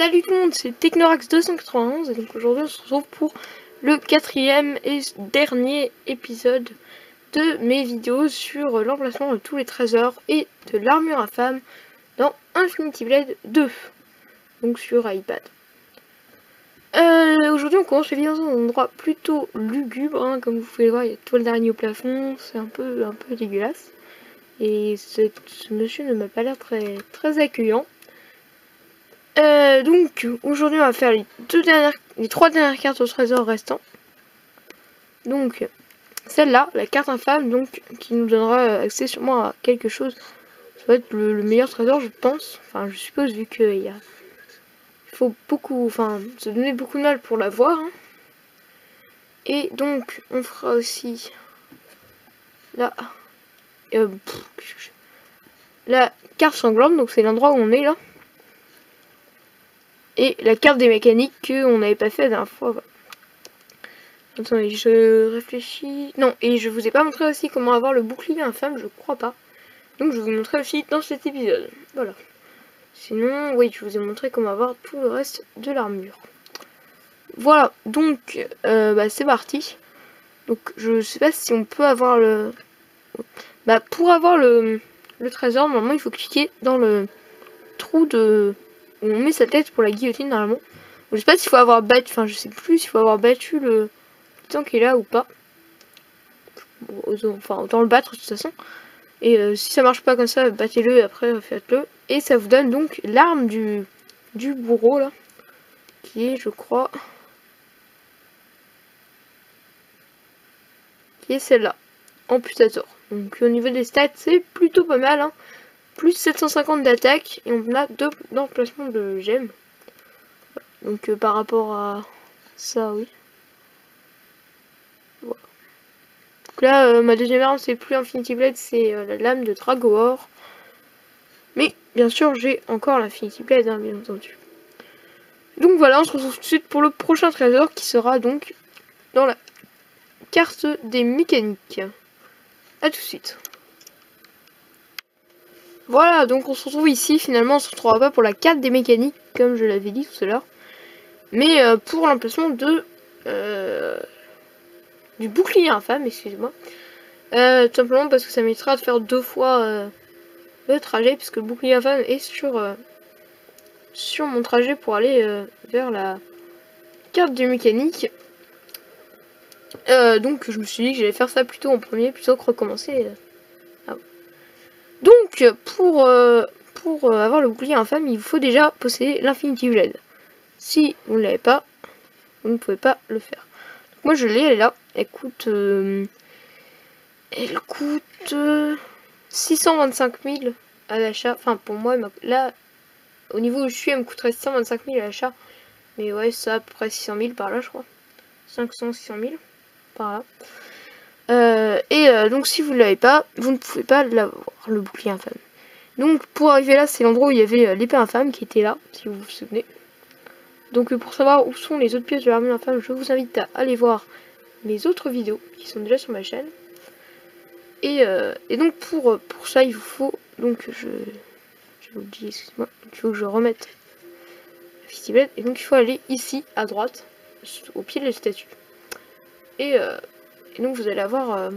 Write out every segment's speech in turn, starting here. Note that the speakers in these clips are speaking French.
Salut tout le monde, c'est Technorax 291 et donc aujourd'hui on se retrouve pour le quatrième et dernier épisode de mes vidéos sur l'emplacement de tous les trésors et de l'armure infâme dans Infinity Blade 2, donc sur iPad. Aujourd'hui on commence les vidéos dans un endroit plutôt lugubre, hein, comme vous pouvez le voir, il y a de toile d'araignée au plafond, c'est un peu dégueulasse. Et ce monsieur ne m'a pas l'air très accueillant. Donc aujourd'hui on va faire les trois dernières cartes au trésor restants. Donc celle-là, la carte infâme, donc qui nous donnera accès sûrement à quelque chose. Ça va être le meilleur trésor, je pense. Enfin, je suppose, vu qu'il faut beaucoup, enfin, se donner beaucoup de mal pour l'avoir. Hein. Et donc on fera aussi là la carte sanglante, donc c'est l'endroit où on est là. Et la carte des mécaniques qu'on n'avait pas fait la dernière fois. Voilà. Attendez, je réfléchis. Non, et je vous ai pas montré aussi comment avoir le bouclier infâme, je crois pas. Donc je vais vous montrer aussi dans cet épisode. Voilà. Sinon, oui, je vous ai montré comment avoir tout le reste de l'armure. Voilà, donc c'est parti. Donc je sais pas si on peut avoir le... pour avoir le trésor, normalement il faut cliquer dans le trou de... où on met sa tête pour la guillotine normalement. Je sais pas s'il faut avoir battu, enfin je sais plus s'il faut avoir battu le temps qui est là ou pas. Enfin autant le battre de toute façon. Et si ça marche pas comme ça, battez-le et après faites-le. Et ça vous donne donc l'arme du bourreau là. Qui est, je crois, qui est celle-là. Amputator. Donc au niveau des stats, c'est plutôt pas mal. Hein. Plus 750 d'attaque et on a 2 d'emplacement de gemmes. Donc par rapport à ça, oui. Voilà. Donc là, ma deuxième arme, c'est plus Infinity Blade, c'est la lame de Dragohor. Mais bien sûr, j'ai encore l'Infinity Blade, hein, bien entendu. Donc voilà, on se retrouve tout de suite pour le prochain trésor qui sera donc dans la carte des mécaniques. A tout de suite. Voilà, donc on se retrouve ici. Finalement, on se retrouvera pas pour la carte des mécaniques, comme je l'avais dit tout à l'heure. Mais pour l'emplacement de du bouclier infâme, excusez-moi. Tout simplement parce que ça m'évitera de faire 2 fois le trajet, puisque le bouclier infâme est sur mon trajet pour aller vers la carte du mécanique. Donc je me suis dit que j'allais faire ça plutôt en premier, plutôt que recommencer. Donc pour avoir le bouclier infâme, il vous faut déjà posséder l'Infinity Blade. Si vous ne l'avez pas, vous ne pouvez pas le faire. Donc moi je l'ai, elle est là. Elle coûte 625 000 à l'achat. Enfin pour moi, là, au niveau où je suis, elle me coûterait 625 000 à l'achat. Mais ouais, ça à peu près 600 000 par là, je crois. 500, 600 000 par là. Donc si vous ne l'avez pas, vous ne pouvez pas l'avoir, le bouclier infâme. Donc pour arriver là, c'est l'endroit où il y avait l'épée infâme qui était là, si vous vous souvenez. Donc pour savoir où sont les autres pièces de l'armure infâme, je vous invite à aller voir mes autres vidéos qui sont déjà sur ma chaîne. Et donc pour ça, il vous faut, donc je vous le dis, excusez-moi, il faut que je remette la Fistiblet. Et donc il faut aller ici à droite, au pied de la statue. Et donc vous allez avoir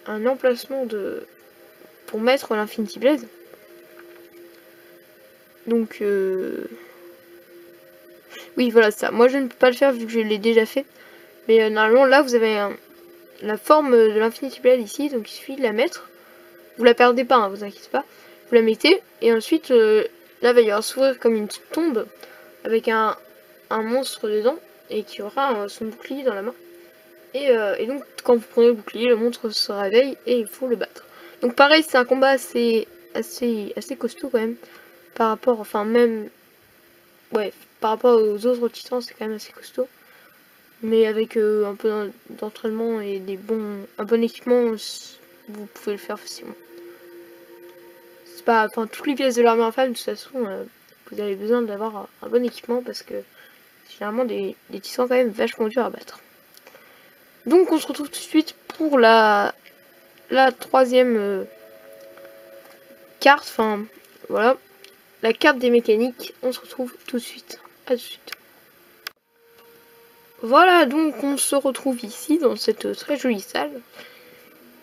un emplacement pour mettre l'Infinity Blade. Donc oui, voilà ça. Moi je ne peux pas le faire vu que je l'ai déjà fait. Mais normalement là vous avez la forme de l'Infinity Blade ici. Donc il suffit de la mettre. Vous la perdez pas, hein, vous inquiétez pas. Vous la mettez et ensuite là va y avoir s'ouvrir comme une tombe avec un monstre dedans et qui aura son bouclier dans la main. Et donc quand vous prenez le bouclier, le monstre se réveille et il faut le battre. Donc pareil, c'est un combat assez costaud quand même. Par rapport, enfin même, ouais, par rapport aux autres titans, c'est quand même assez costaud. Mais avec un peu d'entraînement et un bon équipement, vous pouvez le faire facilement. C'est pas, enfin toutes les pièces de l'armure infâme, de toute façon, vous avez besoin d'avoir un bon équipement parce que c'est généralement des titans quand même vachement durs à battre. Donc on se retrouve tout de suite pour la troisième carte, enfin voilà. la carte des mécaniques. On se retrouve tout de suite. À tout de suite. Voilà, donc on se retrouve ici dans cette très jolie salle.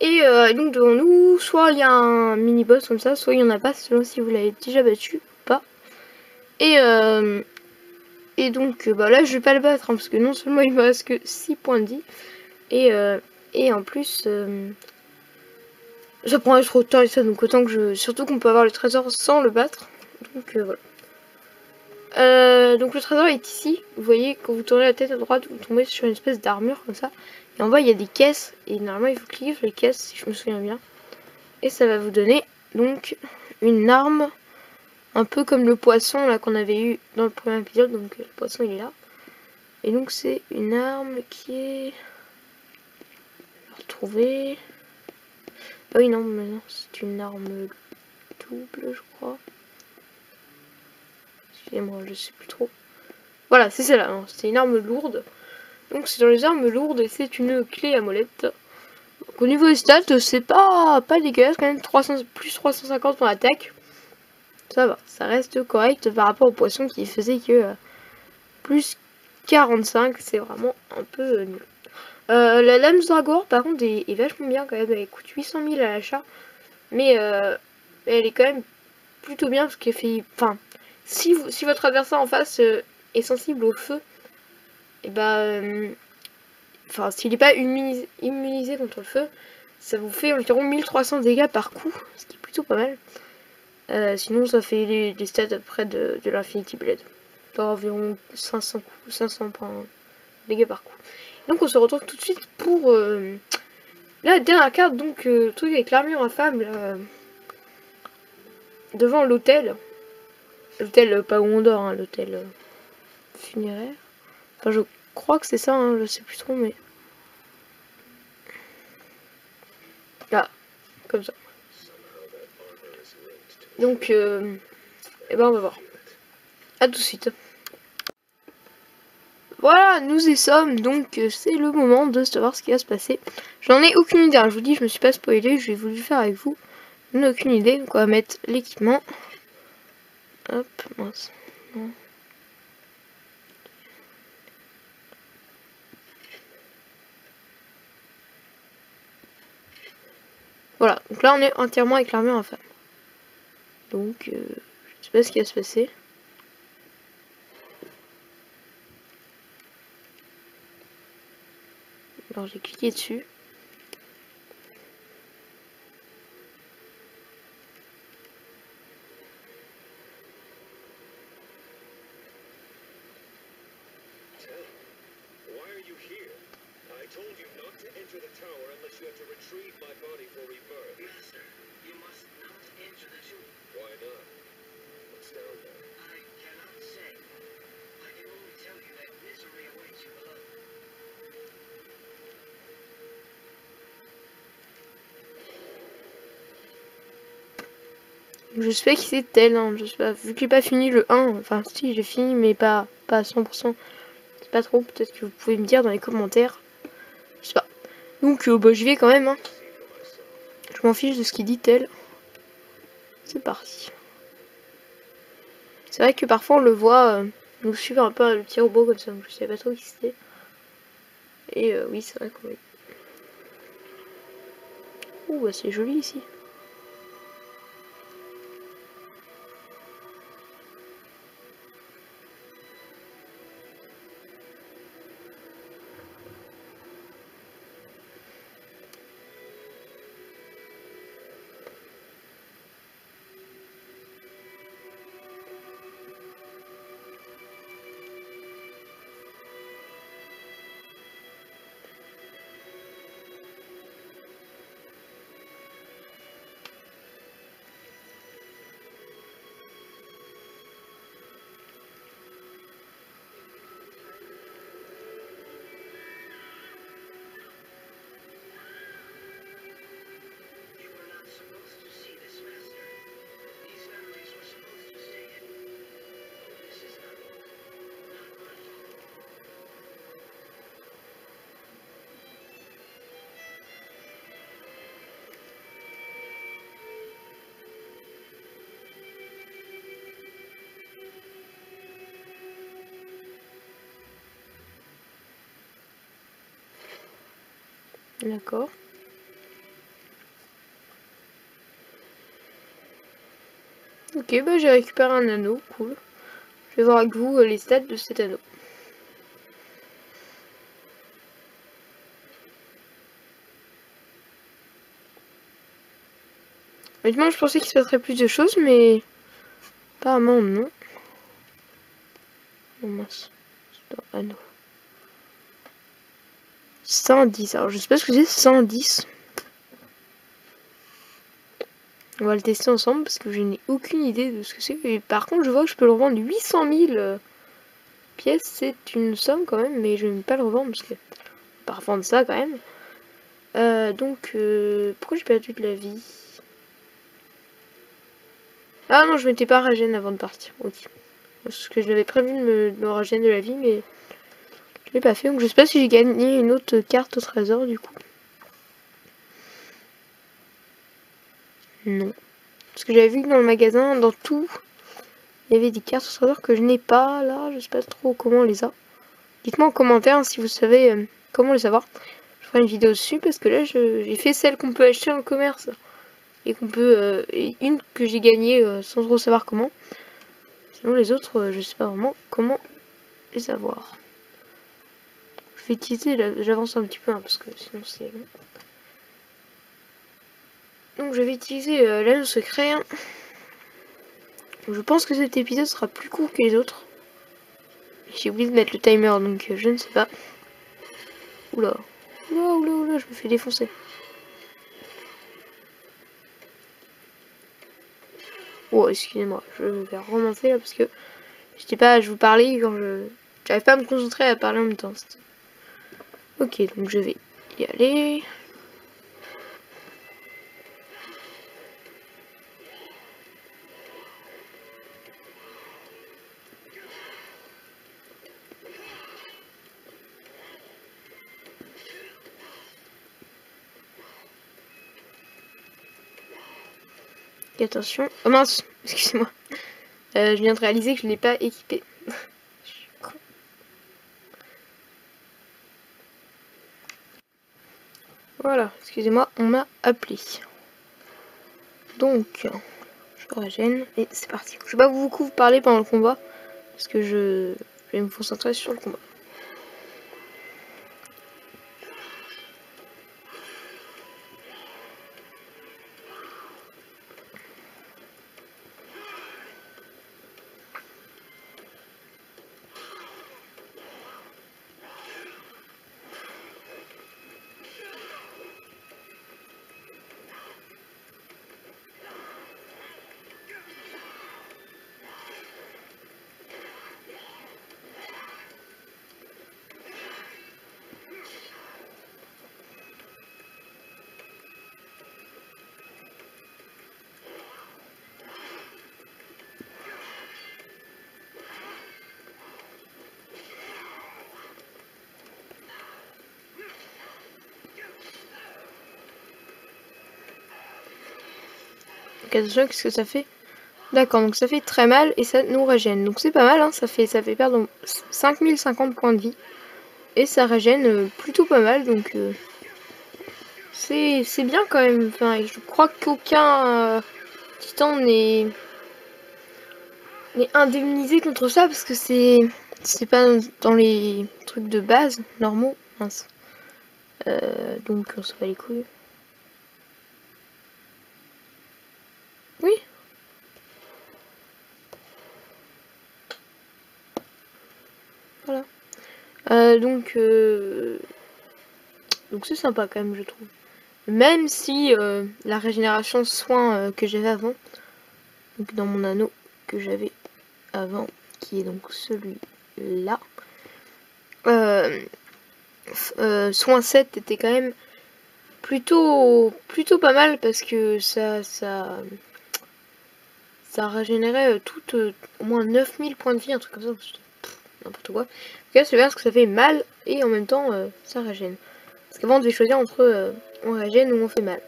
Et donc devant nous, soit il y a un mini-boss comme ça, soit il n'y en a pas, selon si vous l'avez déjà battu ou pas. Et donc bah là je vais pas le battre, hein, parce que non seulement il me reste que 6 points de vie, et en plus ça prendrait trop de temps et ça, donc autant que je... Surtout qu'on peut avoir le trésor sans le battre. Donc voilà. Donc le trésor est ici. Vous voyez, quand vous tournez la tête à droite, vous tombez sur une espèce d'armure comme ça. Et en bas, il y a des caisses. Et normalement, il faut cliquer sur les caisses, si je me souviens bien. Et ça va vous donner donc une arme. Un peu comme le poisson là qu'on avait eu dans le premier épisode. Donc le poisson, il est là. Et donc c'est une arme qui est... Retrouver... Ah oui, non, maintenant c'est une arme double, je crois. Excusez-moi, je sais plus trop. Voilà, c'est celle-là, hein. C'est une arme lourde. Donc c'est dans les armes lourdes et c'est une clé à molette. Donc au niveau des stats, c'est pas dégueulasse quand même. 300, plus 350 pour l'attaque. Ça va, ça reste correct par rapport au poisson qui faisait que plus 45, c'est vraiment un peu nul. La lame Dragor par contre est vachement bien quand même. Elle coûte 800 000 à l'achat. Mais elle est quand même plutôt bien parce qu'elle fait... Enfin, si votre adversaire en face est sensible au feu, et bah... Enfin, s'il n'est pas immunisé contre le feu, ça vous fait environ 1300 dégâts par coup, ce qui est plutôt pas mal. Sinon, ça fait les stats après de l'Infinity Blade. Par environ 500 points dégâts par coup. Donc, on se retrouve tout de suite pour la dernière carte. Donc, le truc avec l'armure infâme devant l'hôtel. L'hôtel, pas où on dort, hein, l'hôtel funéraire. Enfin, je crois que c'est ça, hein, je sais plus trop, mais... Ah, comme ça. Donc, eh ben on va voir. A tout de suite. Voilà, nous y sommes, donc c'est le moment de savoir ce qui va se passer. J'en ai aucune idée, hein. Je vous dis, je me suis pas spoilé, j'ai voulu faire avec vous. Je n'ai aucune idée, donc on va mettre l'équipement. Hop, mince. Non. Voilà, donc là on est entièrement avec l'armure infâme. Donc, je sais pas ce qui va se passer. Alors j'ai cliqué dessus. Je sais que c'est tel, hein, je sais pas, vu que j'ai pas fini le 1, enfin si j'ai fini mais pas à 100%, c'est pas trop, peut-être que vous pouvez me dire dans les commentaires, je sais pas. Donc bah, j'y vais quand même, hein. Je m'en fiche de ce qu'il dit tel. C'est parti. C'est vrai que parfois on le voit nous suivre un peu le petit robot comme ça, donc je sais pas trop qui c'était. Et oui c'est vrai qu'on est... Ouh bah, c'est joli ici. D'accord. Ok, bah j'ai récupéré un anneau, cool. Je vais voir avec vous les stats de cet anneau. Honnêtement, je pensais qu'il se passerait plus de choses, mais apparemment non. Oh mince, c'est un anneau. 110, alors je sais pas ce que c'est 110. On va le tester ensemble parce que je n'ai aucune idée de ce que c'est. Et par contre, je vois que je peux le revendre 800 000 pièces. C'est une somme quand même, mais je ne vais pas le revendre parce que on va pas revendre ça quand même. Pourquoi j'ai perdu de la vie? Ah non, je m'étais pas régène avant de partir. Ok. Parce que je l'avais prévu de me régène de la vie, mais je l'ai pas fait. Donc je sais pas si j'ai gagné une autre carte au trésor du coup. Non. Parce que j'avais vu que dans le magasin, dans tout, il y avait des cartes au trésor que je n'ai pas là. Je sais pas trop comment on les a. Dites-moi en commentaire si vous savez comment le savoir. Je ferai une vidéo dessus parce que là j'ai fait celle qu'on peut acheter en commerce. Et qu'on peut. Et une que j'ai gagnée sans trop savoir comment. Sinon les autres, je sais pas vraiment comment les avoir. Je vais utiliser, j'avance un petit peu hein, parce que sinon c'est long. Donc je vais utiliser l'anneau secret. Je pense que cet épisode sera plus court que les autres. J'ai oublié de mettre le timer donc je ne sais pas. Oula. Oula, je me fais défoncer. Oh, excusez-moi, je vais remonter là parce que j'étais pas à vous parler quand j'arrive pas à me concentrer à parler en même temps. Ok, donc je vais y aller. Et attention. Oh mince, excusez-moi. Je viens de réaliser que je l'ai pas équipé. Voilà, excusez-moi, on m'a appelé. Donc, je régène et c'est parti. Je vais pas beaucoup vous parler pendant le combat parce que je vais me concentrer sur le combat. Attention, qu'est-ce que ça fait? D'accord, donc ça fait très mal et ça nous régène. Donc c'est pas mal, hein, ça fait perdre 5050 points de vie. Et ça régène plutôt pas mal, donc c'est bien quand même. Enfin, je crois qu'aucun titan n'est indemnisé contre ça parce que c'est pas dans les trucs de base normaux. Mince. Donc on se bat les couilles. Oui. Voilà. Donc c'est sympa quand même, je trouve. Même si la régénération de soins que j'avais avant, donc dans mon anneau que j'avais avant, qui est donc celui-là, soin 7 était quand même plutôt pas mal parce que ça régénérait au moins 9000 points de vie, un truc comme ça, n'importe quoi. En tout cas, c'est bien parce que ça fait mal et en même temps ça régène. Parce qu'avant on devait choisir entre on régène ou on fait mal.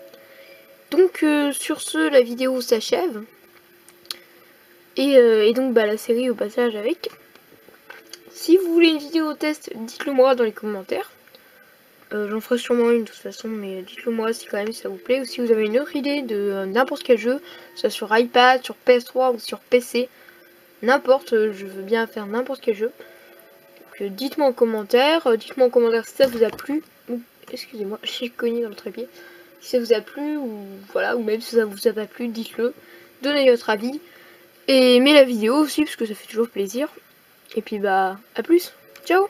Donc sur ce, la vidéo s'achève. Et donc bah, la série au passage avec. Si vous voulez une vidéo test, dites-le moi dans les commentaires. J'en ferai sûrement une de toute façon, mais dites-le moi si quand même ça vous plaît. Ou si vous avez une autre idée de n'importe quel jeu, soit sur iPad, sur PS3 ou sur PC. N'importe, je veux bien faire n'importe quel jeu. Donc dites-moi en commentaire. Dites-moi en commentaire si ça vous a plu. Excusez-moi, j'ai cogné dans le trépied. Si ça vous a plu ou voilà, ou même si ça vous a pas plu, dites-le. Donnez votre avis. Et aimez la vidéo aussi parce que ça fait toujours plaisir. Et puis bah, à plus. Ciao.